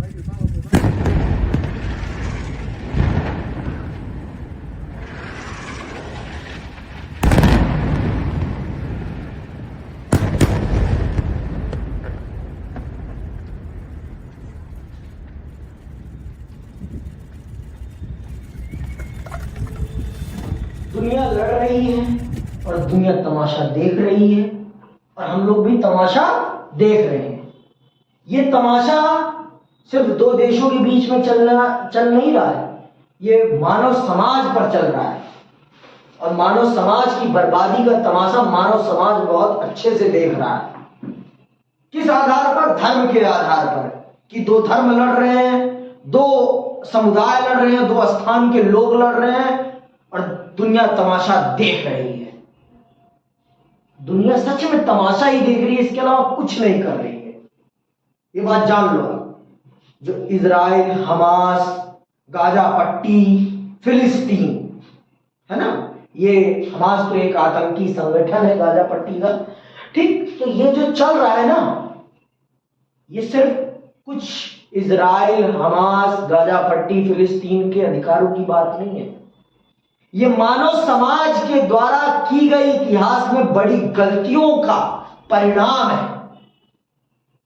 दुनिया लड़ रही है और दुनिया तमाशा देख रही है और हम लोग भी तमाशा देख रहे हैं। ये तमाशा सिर्फ दो देशों के बीच में चल नहीं रहा है, ये मानव समाज पर चल रहा है और मानव समाज की बर्बादी का तमाशा मानव समाज बहुत अच्छे से देख रहा है। किस आधार पर? धर्म के आधार पर कि दो धर्म लड़ रहे हैं, दो समुदाय लड़ रहे हैं, दो स्थान के लोग लड़ रहे हैं और दुनिया तमाशा देख रही है। दुनिया सच में तमाशा ही देख रही है, इसके अलावा कुछ नहीं कर रही है। ये बात जान लो। जो इजराइल, हमास, गाजा पट्टी, फिलिस्तीन है ना, ये हमास तो एक आतंकी संगठन है गाजा पट्टी का, ठीक। तो ये जो चल रहा है ना, ये सिर्फ कुछ इजराइल, हमास, गाजा पट्टी, फिलिस्तीन के अधिकारों की बात नहीं है। ये मानव समाज के द्वारा की गई इतिहास में बड़ी गलतियों का परिणाम है।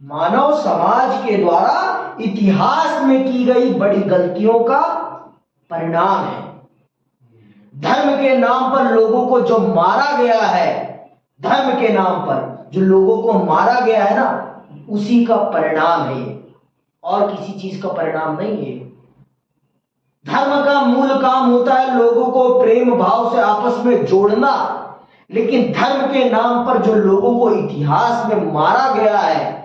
मानव समाज के द्वारा इतिहास में की गई बड़ी गलतियों का परिणाम है। धर्म के नाम पर लोगों को जो मारा गया है, धर्म के नाम पर जो लोगों को मारा गया है ना, उसी का परिणाम है ये, और किसी चीज का परिणाम नहीं है। धर्म का मूल काम होता है लोगों को प्रेम भाव से आपस में जोड़ना, लेकिन धर्म के नाम पर जो लोगों को इतिहास में मारा गया है,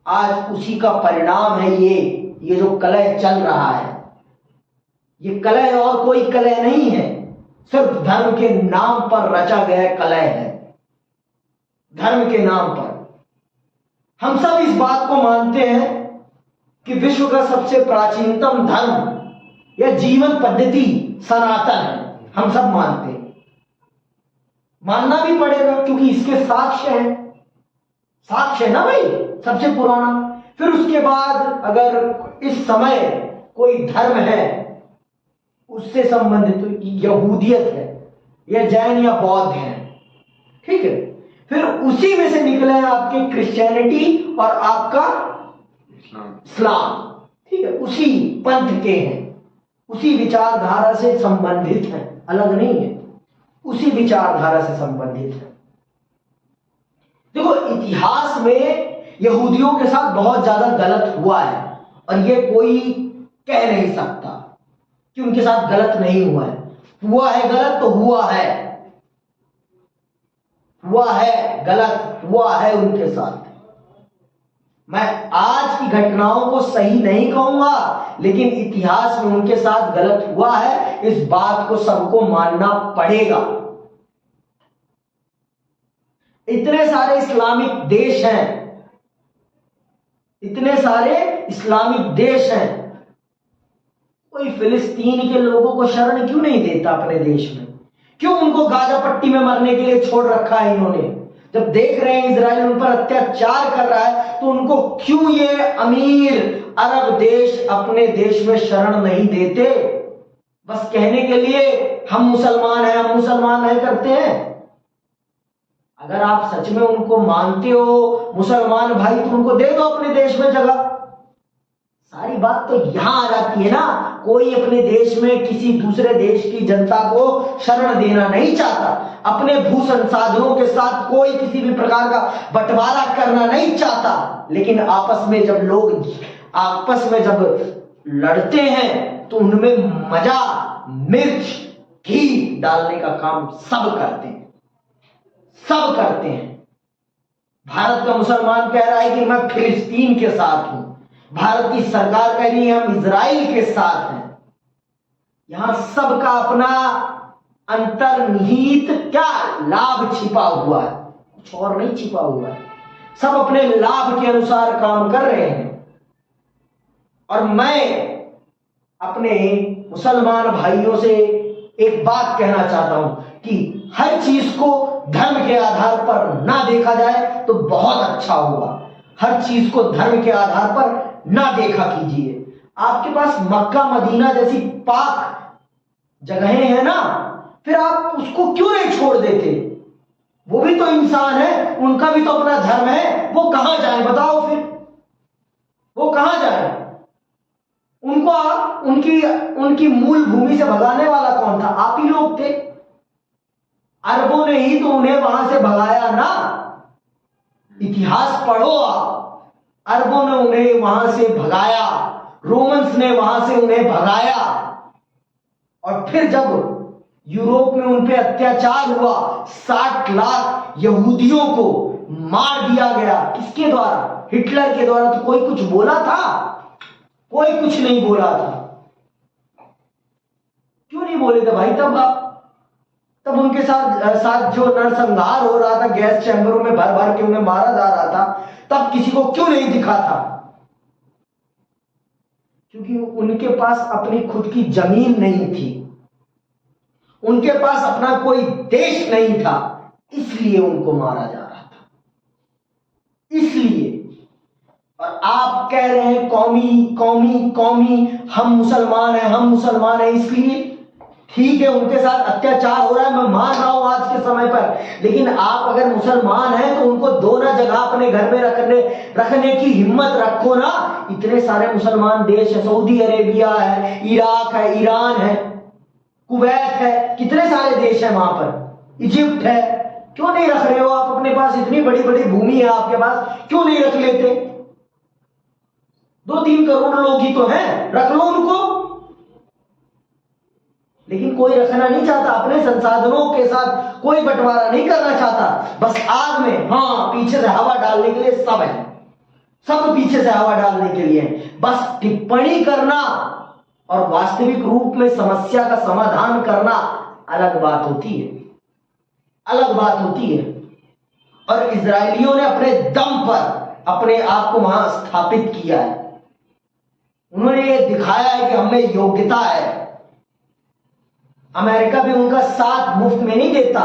आज उसी का परिणाम है ये जो कलह चल रहा है। ये कलह और कोई कलह नहीं है, सिर्फ धर्म के नाम पर रचा गया कलह है। धर्म के नाम पर हम सब इस बात को मानते हैं कि विश्व का सबसे प्राचीनतम धर्म या जीवन पद्धति सनातन है। हम सब मानते हैं, मानना भी पड़ेगा क्योंकि इसके साक्ष्य है। साक्ष्य है ना भाई, सबसे पुराना। फिर उसके बाद अगर इस समय कोई धर्म है उससे संबंधित यहूदियत है या जैन या बौद्ध है, ठीक है। फिर उसी में से निकले हैं आपके क्रिश्चियनिटी और आपका इस्लाम, ठीक है। उसी पंथ के हैं, उसी विचारधारा से संबंधित है, अलग नहीं है, उसी विचारधारा से संबंधित है। देखो, इतिहास में यहूदियों के साथ बहुत ज्यादा गलत हुआ है और ये कोई कह नहीं सकता कि उनके साथ गलत नहीं हुआ है। हुआ है गलत तो हुआ है, हुआ है गलत, हुआ है उनके साथ। मैं आज की घटनाओं को सही नहीं कहूंगा, लेकिन इतिहास में उनके साथ गलत हुआ है, इस बात को सबको मानना पड़ेगा। इतने सारे इस्लामिक देश हैं, इतने सारे इस्लामिक देश हैं, कोई फिलिस्तीन के लोगों को शरण क्यों नहीं देता अपने देश में? क्यों उनको गाजा पट्टी में मरने के लिए छोड़ रखा है इन्होंने? जब देख रहे हैं इजराइल उन पर अत्याचार कर रहा है, तो उनको क्यों ये अमीर अरब देश अपने देश में शरण नहीं देते? बस कहने के लिए हम मुसलमान हैं, हम मुसलमान नहीं करते हैं। अगर आप सच में उनको मानते हो मुसलमान भाई, तो उनको दे दो अपने देश में जगह। सारी बात तो यहां आ जाती है ना, कोई अपने देश में किसी दूसरे देश की जनता को शरण देना नहीं चाहता, अपने भू संसाधनों के साथ कोई किसी भी प्रकार का बंटवारा करना नहीं चाहता, लेकिन आपस में जब लोग आपस में जब लड़ते हैं तो उनमें मजा, मिर्च, घी डालने का काम सब करते हैं, सब करते हैं। भारत का मुसलमान कह रहा है कि मैं फिलिस्तीन के साथ हूं, भारत की सरकार कह रही है हम इजराइल के साथ हैं। यहां सबका अपना अंतर्निहित क्या लाभ छिपा हुआ है, कुछ और नहीं छिपा हुआ है। सब अपने लाभ के अनुसार काम कर रहे हैं। और मैं अपने मुसलमान भाइयों से एक बात कहना चाहता हूं कि हर चीज को धर्म के आधार पर ना देखा जाए तो बहुत अच्छा होगा। हर चीज को धर्म के आधार पर ना देखा कीजिए। आपके पास मक्का मदीना जैसी पाक जगहें हैं ना, फिर आप उसको क्यों नहीं छोड़ देते? वो भी तो इंसान है, उनका भी तो अपना धर्म है। वो कहां जाए बताओ? फिर वो कहां जाए? उनको उनकी उनकी मूल भूमि से भगाने वाला कौन था? आप ही लोग थे। अरबों ने ही तो उन्हें वहां से भगाया ना। इतिहास पढ़ो आप। अरबों ने उन्हें वहां से भगाया, रोमन्स ने वहां से उन्हें भगाया, और फिर जब यूरोप में उन पे अत्याचार हुआ, 60 लाख यहूदियों को मार दिया गया। किसके द्वारा? हिटलर के द्वारा। तो कोई कुछ बोला था? कोई कुछ नहीं बोला था। क्यों नहीं बोले थे भाई? तब उनके साथ जो नरसंहार हो रहा था, गैस चैम्बरों में भर भर के उन्हें मारा जा रहा था, तब किसी को क्यों नहीं दिखा था? क्योंकि उनके पास अपनी खुद की जमीन नहीं थी, उनके पास अपना कोई देश नहीं था, इसलिए उनको मारा जा रहा था। इसलिए। और आप कह रहे हैं कौमी कौमी कौमी, हम मुसलमान हैं, हम मुसलमान हैं। इसलिए ठीक है, उनके साथ अत्याचार हो रहा है, मैं मान रहा हूं आज के समय पर, लेकिन आप अगर मुसलमान हैं तो उनको दो ना जगह अपने घर में रखने की हिम्मत रखो ना। इतने सारे मुसलमान देश है, सऊदी अरेबिया है, इराक है, ईरान है, कुवैत है, कितने सारे देश हैं वहां पर, इजिप्ट है। क्यों नहीं रख रहे हो आप अपने पास? इतनी बड़ी बड़ी भूमि है आपके पास, क्यों नहीं रख लेते? 2-3 करोड़ लोग ही तो हैं, रख लो उनको। लेकिन कोई रखना नहीं चाहता, अपने संसाधनों के साथ कोई बंटवारा नहीं करना चाहता। बस आग में, हाँ, पीछे से हवा डालने के लिए सब है, सब पीछे से हवा डालने के लिए है। बस टिप्पणी करना और वास्तविक रूप में समस्या का समाधान करना अलग बात होती है, अलग बात होती है। और इजरायलियों ने अपने दम पर अपने आप को वहां स्थापित किया है। उन्होंने ये दिखाया है कि हमें योग्यता है। अमेरिका भी उनका साथ मुफ्त में नहीं देता।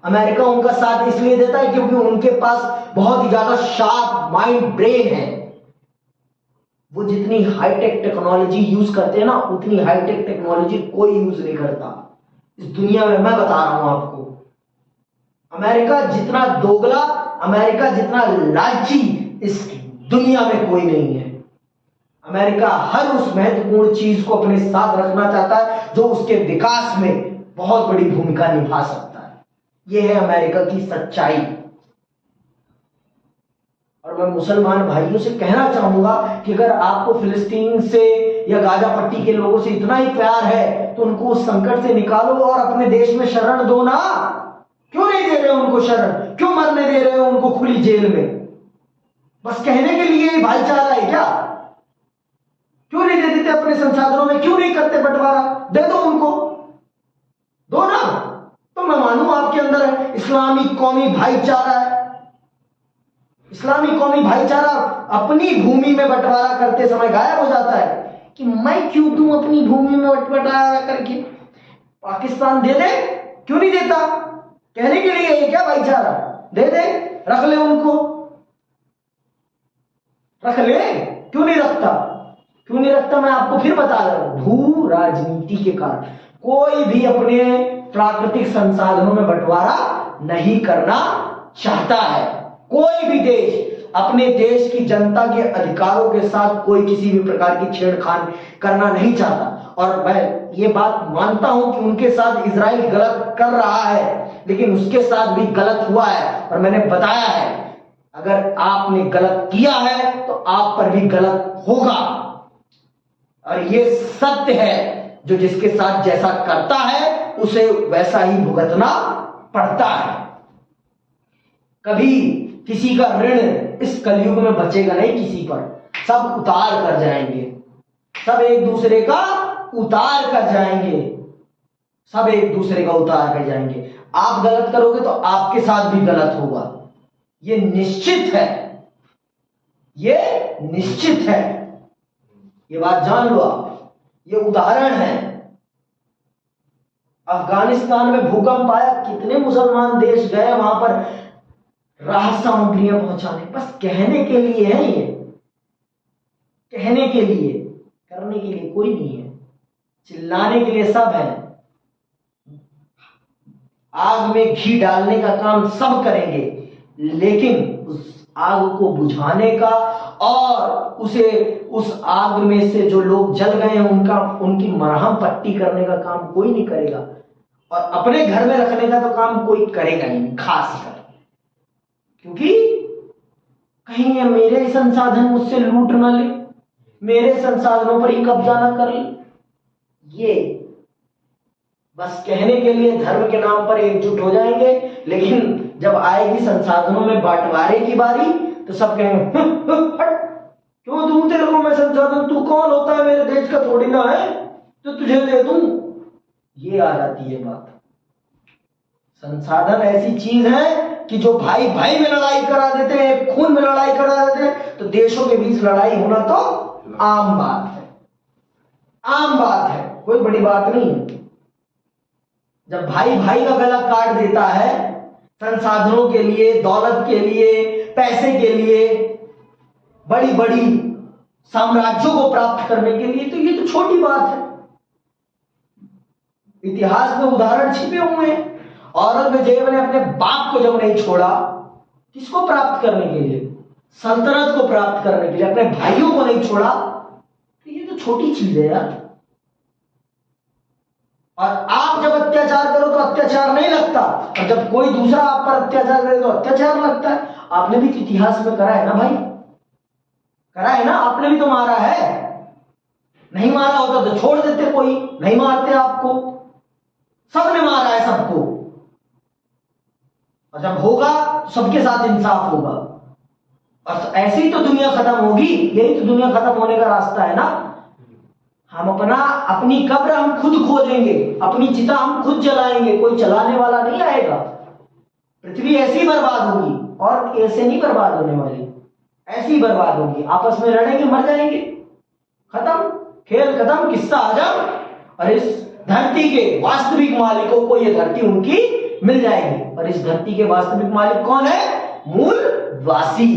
अमेरिका उनका साथ इसलिए देता है क्योंकि उनके पास बहुत ही ज्यादा शार्प माइंड, ब्रेन है। वो जितनी हाईटेक टेक्नोलॉजी यूज करते हैं ना, उतनी हाईटेक टेक्नोलॉजी कोई यूज नहीं करता इस दुनिया में। मैं बता रहा हूं आपको, अमेरिका जितना दोगला, अमेरिका जितना लालची इस दुनिया में कोई नहीं है। अमेरिका हर उस महत्वपूर्ण चीज को अपने साथ रखना चाहता है जो उसके विकास में बहुत बड़ी भूमिका निभा सकता है। यह है अमेरिका की सच्चाई। और मैं मुसलमान भाइयों से कहना चाहूंगा कि अगर आपको फिलिस्तीन से या गाजा पट्टी के लोगों से इतना ही प्यार है तो उनको उस संकट से निकालो और अपने देश में शरण दो ना। क्यों नहीं दे रहे हो उनको शरण? क्यों मरने दे रहे हो उनको खुली जेल में? बस कहने के लिए भाईचारा है क्या? क्यों नहीं दे देते अपने संसाधनों में? क्यों नहीं करते बंटवारा? दे दो उनको, दो ना। तो मैं मानूं आपके अंदर है इस्लामी कौमी भाईचारा है। इस्लामी कौमी भाईचारा अपनी भूमि में बंटवारा करते समय गायब हो जाता है कि मैं क्यों दूं अपनी भूमि में बंटवारा करके? पाकिस्तान दे दे, क्यों नहीं देता? कहने के लिए है क्या भाईचारा? दे दे, रख ले उनको, रख ले। क्यों नहीं रखता? क्यों नहीं रखता? मैं आपको फिर बता रहा हूं, भू राजनीति के कारण कोई भी अपने प्राकृतिक संसाधनों में बंटवारा नहीं करना चाहता है। कोई भी देश अपने देश की जनता के अधिकारों के साथ कोई किसी भी प्रकार की छेड़खानी करना नहीं चाहता। और मैं ये बात मानता हूं कि उनके साथ इजराइल गलत कर रहा है, लेकिन उसके साथ भी गलत हुआ है। और मैंने बताया है, अगर आपने गलत किया है तो आप पर भी गलत होगा। और ये सत्य है, जो जिसके साथ जैसा करता है उसे वैसा ही भुगतना पड़ता है। कभी किसी का ऋण इस कलयुग में बचेगा नहीं किसी पर। सब उतार कर जाएंगे, सब एक दूसरे का उतार कर जाएंगे, सब एक दूसरे का उतार कर जाएंगे। आप गलत करोगे तो आपके साथ भी गलत होगा, ये निश्चित है, ये निश्चित है। ये बात जान लो आप। ये उदाहरण है, अफगानिस्तान में भूकंप आया, कितने मुसलमान देश गए वहां पर राहत सामग्रियां पहुंचाने, बस कहने के लिए है ये, कहने के लिए, करने के लिए कोई नहीं है। चिल्लाने के लिए सब है, आग में घी डालने का काम सब करेंगे, लेकिन उस आग को बुझाने का और उस आग में से जो लोग जल गए हैं उनकी मरहम पट्टी करने का काम कोई नहीं करेगा, और अपने घर में रखने का तो काम कोई करेगा ही नहीं, खास कर, क्योंकि कहीं ये मेरे संसाधन मुझसे लूट ना ले, मेरे संसाधनों पर ही कब्जा ना कर ले। ये बस कहने के लिए धर्म के नाम पर एकजुट हो जाएंगे, लेकिन जब आएगी संसाधनों में बंटवारे की बारी तो सब कहेंगे हट, क्यों दूं तेरे को मैं संसाधन, तू कौन होता है, मेरे देश का थोड़ी ना है तो तुझे दे दूं। ये आ जाती है बात। संसाधन ऐसी चीज है कि जो भाई भाई में लड़ाई करा देते हैं, खून में लड़ाई करा देते हैं, तो देशों के बीच लड़ाई होना तो आम बात है, आम बात है, कोई बड़ी बात नहीं है। जब भाई भाई का गला काट देता है संसाधनों के लिए, दौलत के लिए, पैसे के लिए, बड़ी बड़ी साम्राज्यों को प्राप्त करने के लिए, तो ये तो छोटी बात है। इतिहास में उदाहरण छिपे हुए हैं। औरंगजेब ने अपने बाप को जब नहीं छोड़ा, किसको प्राप्त करने के लिए, सल्तनत को प्राप्त करने के लिए, अपने भाइयों को नहीं छोड़ा, तो ये तो छोटी चीज है यार। और आप जब अत्याचार करो तो अत्याचार नहीं लगता, और जब कोई दूसरा आप पर अत्याचार करे तो अत्याचार लगता है। आपने भी तो इतिहास में करा है ना भाई, करा है ना, आपने भी तो मारा है। नहीं मारा होता तो छोड़ देते, कोई नहीं मारते आपको, सबने मारा है सबको। और जब होगा सबके साथ इंसाफ होगा, और ऐसे ही तो दुनिया खत्म होगी। यही तो दुनिया खत्म होने का रास्ता है ना। हम अपनी कब्र हम खुद खोदेंगे, अपनी चिता हम खुद जलाएंगे, कोई जलाने वाला नहीं आएगा। पृथ्वी ऐसी ही बर्बाद होगी, और ऐसे नहीं बर्बाद होने वाली, ऐसी बर्बाद होगी। आपस में लड़ेंगे, मर जाएंगे, खत्म, खेल खत्म, किस्सा आजम। और इस धरती के वास्तविक मालिकों को ये धरती उनकी मिल जाएगी। और इस धरती के वास्तविक मालिक कौन है? मूलवासी।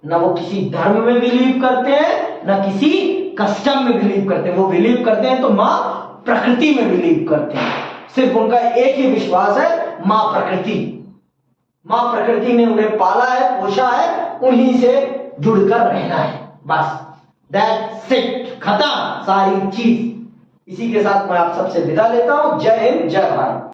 न वो किसी धर्म में बिलीव करते हैं, न किसी कस्टम में बिलीव करते हैं। वो बिलीव करते हैं तो मां प्रकृति में बिलीव करते हैं। सिर्फ उनका एक ही विश्वास है, मां प्रकृति। मां प्रकृति ने उन्हें पाला है, पोषा है, उन्हीं से जुड़कर रहना है, बस। दैट्स इट, खत्म सारी चीज। इसी के साथ मैं आप सबसे विदा लेता हूं। जय हिंद, जय भारत।